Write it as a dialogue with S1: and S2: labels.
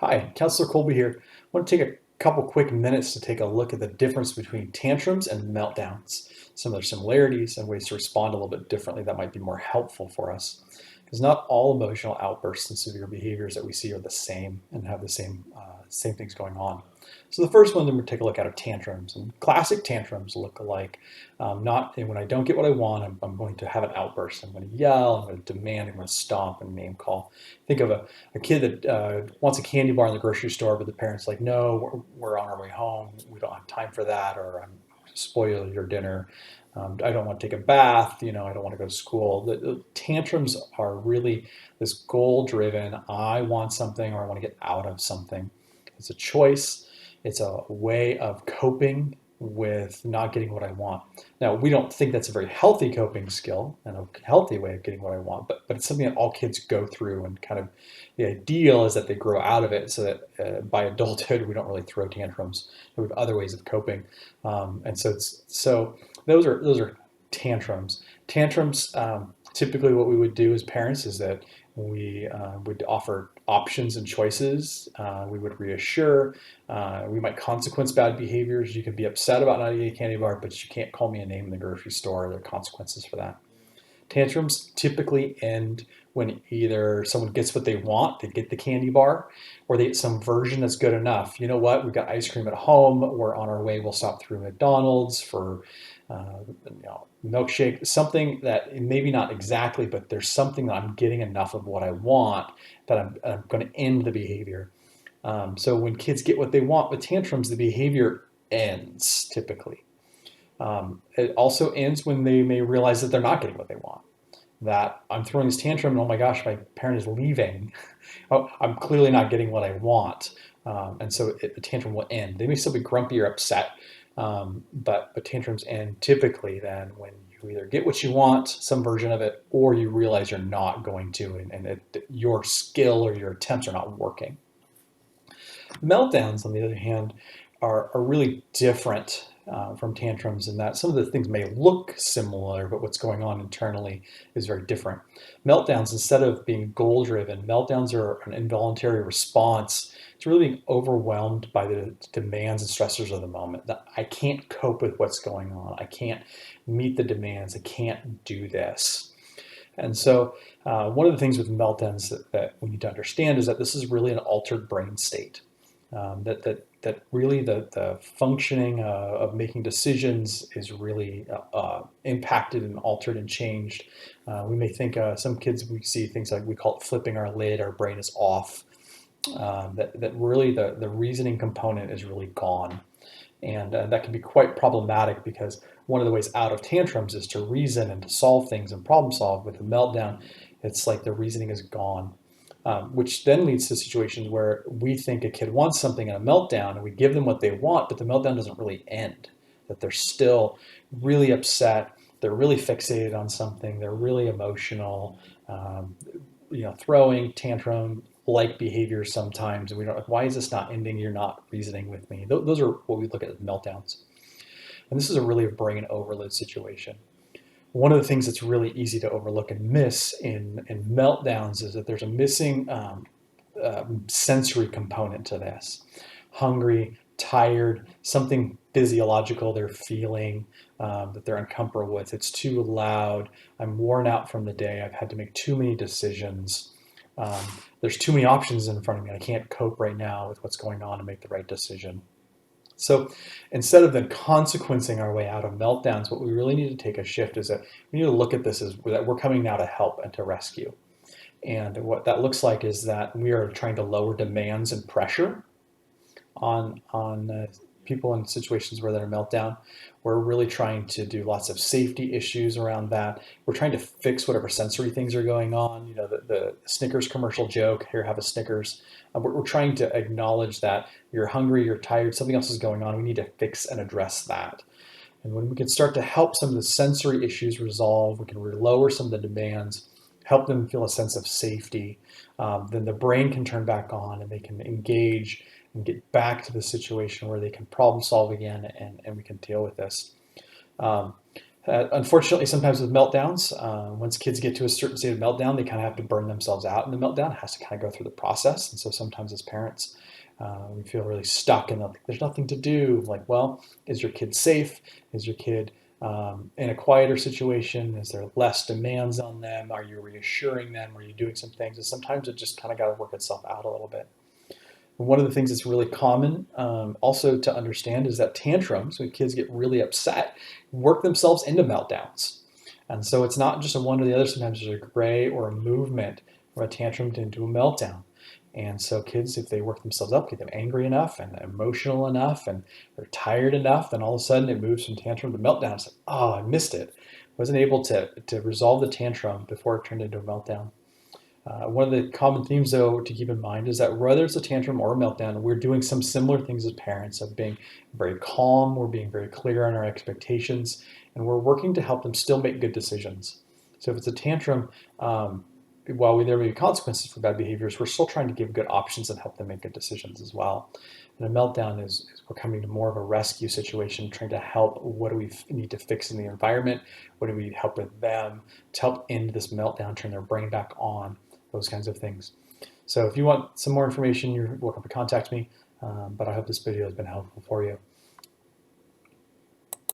S1: Hi, Counselor Colby here. I want to take a couple quick minutes to take a look at the difference between tantrums and meltdowns, some of their similarities and ways to respond a little bit differently that might be more helpful for us. Because not all emotional outbursts and severe behaviors that we see are the same and have the same things going on. So the first one that we're going to take a look at are tantrums. And classic tantrums look alike. Not when I don't get what I want, I'm going to have an outburst. I'm going to yell, I'm going to demand, I'm going to stomp and name call. Think of a kid that wants a candy bar in the grocery store, but the parents like, no, we're on our way home. We don't have time for that, or I'm spoil your dinner. I don't want to take a bath. I don't want to go to school. The tantrums are really this goal driven. I want something or I want to get out of something. It's a choice. It's a way of coping with not getting what I want. Now, we don't think that's a very healthy coping skill and a healthy way of getting what I want, but it's something that all kids go through, and kind of the ideal is that they grow out of it so that by adulthood, we don't really throw tantrums. We have other ways of coping. And so those are tantrums. Tantrums, typically what we would do as parents is that we would offer options and choices. We would reassure. We might consequence bad behaviors. You can be upset about not eating a candy bar, but you can't call me a name in the grocery store. There are consequences for that. Tantrums typically end when either someone gets what they want, they get the candy bar, or they get some version that's good enough. You know what? We've got ice cream at home. We're on our way. We'll stop through McDonald's for milkshake, something that maybe not exactly, but there's something that I'm getting enough of what I want that I'm going to end the behavior. So when kids get what they want with tantrums, the behavior ends typically. It also ends when they may realize that they're not getting what they want. That I'm throwing this tantrum and oh my gosh, my parent is leaving. Oh, I'm clearly not getting what I want. And so the tantrum will end. They may still be grumpy or upset, but tantrums end typically then when you either get what you want, some version of it, or you realize you're not going to, and your skill or your attempts are not working. Meltdowns, on the other hand, are really different from tantrums in that some of the things may look similar, but what's going on internally is very different. Meltdowns, instead of being goal driven, meltdowns are an involuntary response to really being overwhelmed by the demands and stressors of the moment. That I can't cope with what's going on. I can't meet the demands. I can't do this. And so, one of the things with meltdowns that we need to understand is that this is really an altered brain state. That really the functioning of making decisions is really impacted and altered and changed. We may think some kids, we see things like we call it flipping our lid, our brain is off. That really the reasoning component is really gone. And that can be quite problematic because one of the ways out of tantrums is to reason and to solve things and problem solve. With a meltdown, it's like the reasoning is gone. Which then leads to situations where we think a kid wants something in a meltdown and we give them what they want, but the meltdown doesn't really end, that they're still really upset, they're really fixated on something, they're really emotional, throwing tantrum like behaviors sometimes, and we don't, why is this not ending? You're not reasoning with me. Those are what we look at as meltdowns. And this is a really a brain overload situation. One of the things that's really easy to overlook and miss in meltdowns is that there's a missing sensory component to this. Hungry, tired, something physiological they're feeling that they're uncomfortable with. It's too loud. I'm worn out from the day. I've had to make too many decisions. There's too many options in front of me. I can't cope right now with what's going on and make the right decision. So instead of then consequencing our way out of meltdowns, what we really need to take a shift is that we need to look at this as that we're coming now to help and to rescue. And what that looks like is that we are trying to lower demands and pressure on people in situations where they're meltdown. We're really trying to do lots of safety issues around that. We're trying to fix whatever sensory things are going on. The Snickers commercial joke, here, have a Snickers. We're trying to acknowledge that you're hungry, you're tired, something else is going on. We need to fix and address that. And when we can start to help some of the sensory issues resolve, we can lower some of the demands, help them feel a sense of safety, then the brain can turn back on and they can engage and get back to the situation where they can problem solve again and we can deal with this. Unfortunately, sometimes with meltdowns, once kids get to a certain state of meltdown, they kind of have to burn themselves out in the meltdown. It has to kind of go through the process. And so sometimes as parents, we feel really stuck and there's nothing to do. Like, well, is your kid safe? Is your kid in a quieter situation? Is there less demands on them? Are you reassuring them? Are you doing some things? And sometimes it just kind of got to work itself out a little bit. One of the things that's really common also to understand is that tantrums, when kids get really upset, work themselves into meltdowns. And so it's not just a one or the other. Sometimes there's a gray or a movement from a tantrum into a meltdown. And so kids, if they work themselves up, get them angry enough and emotional enough and they're tired enough, then all of a sudden it moves from tantrum to meltdown. It's like, oh, I missed it. Wasn't able to resolve the tantrum before it turned into a meltdown. One of the common themes, though, to keep in mind is that whether it's a tantrum or a meltdown, we're doing some similar things as parents of being very calm, we're being very clear on our expectations, and we're working to help them still make good decisions. So if it's a tantrum, while there may be consequences for bad behaviors, we're still trying to give good options and help them make good decisions as well. And a meltdown is we're coming to more of a rescue situation, trying to help. What do we need to fix in the environment? What do we help with them to help end this meltdown, turn their brain back on? Those kinds of things. So if you want some more information, you're welcome to contact me. But I hope this video has been helpful for you.